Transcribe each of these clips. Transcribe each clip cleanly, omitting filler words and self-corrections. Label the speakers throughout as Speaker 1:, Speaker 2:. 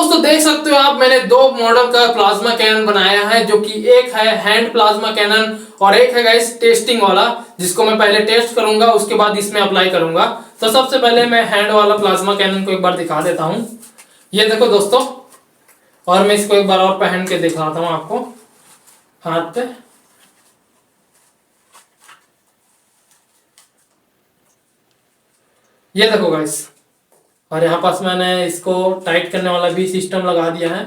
Speaker 1: दोस्तों देख सकते हो आप, मैंने दो मॉडल का प्लाज्मा कैनन बनाया है, जो कि एक है हैंड प्लाज्मा कैनन और एक है गाइस टेस्टिंग वाला, जिसको मैं पहले टेस्ट करूंगा उसके बाद इसमें अप्लाई करूंगा। तो सबसे पहले मैं हैंड वाला प्लाज्मा कैनन को एक बार दिखा देता हूं। ये देखो दोस्तों, और मैं इसको एक बार और पहन के दिखाता हूं आपको हाथ पे। ये देखो गाइस, और यहाँ पास मैंने इसको टाइट करने वाला भी सिस्टम लगा दिया है।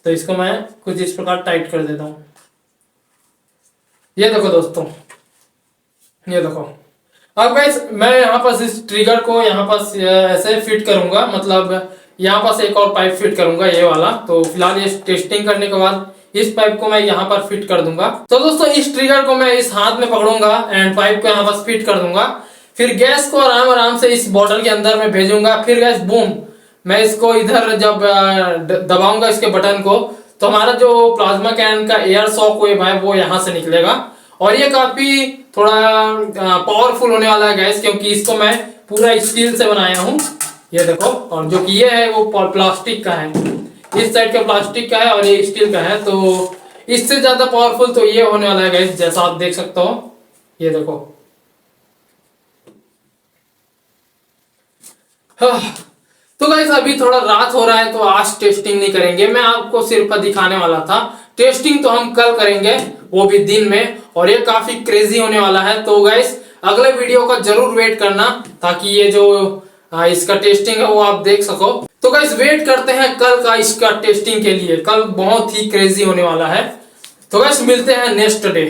Speaker 1: तो इसको मैं कुछ इस प्रकार टाइट कर देता हूँ। ये देखो दोस्तों, ये देखो। अब गाइस मैं यहाँ पास इस ट्रिगर को यहाँ पास ऐसे फिट करूंगा, मतलब यहाँ पास एक और पाइप फिट करूंगा ये वाला। तो फिलहाल ये टेस्टिंग करने के बाद इस पाइप को मैं यहाँ पर फिट कर दूंगा। तो दोस्तों इस ट्रिगर को मैं इस हाथ में पकड़ूंगा एंड पाइप को यहाँ पास फिट कर दूंगा। फिर गैस को आराम आराम से इस बॉटल के अंदर में भेजूंगा। फिर गैस बूम, मैं इसको इधर जब दबाऊंगा इसके बटन को, तो हमारा जो प्लाज्मा कैनन का एयर शॉक वेव है वो यहाँ से निकलेगा। और ये काफी थोड़ा पावरफुल होने वाला है गैस, क्योंकि इसको मैं पूरा स्टील से बनाया हूँ। ये देखो, और जो कि ये है वो प्लास्टिक का है, इस साइड का प्लास्टिक का है और ये स्टील का है। तो इससे ज्यादा पावरफुल तो ये होने वाला है गैस, जैसा आप देख सकते हो। ये देखो, तो गाइस अभी थोड़ा रात हो रहा है तो आज टेस्टिंग नहीं करेंगे, मैं आपको सिर्फ दिखाने वाला था। टेस्टिंग तो हम कल करेंगे, वो भी दिन में, और ये काफी क्रेजी होने वाला है। तो गाइस अगले वीडियो का जरूर वेट करना, ताकि ये जो इसका टेस्टिंग है वो आप देख सको। तो गाइस वेट करते हैं कल का इसका टेस्टिंग के लिए, कल बहुत ही क्रेजी होने वाला है। तो गाइस मिलते हैं नेक्स्ट डे।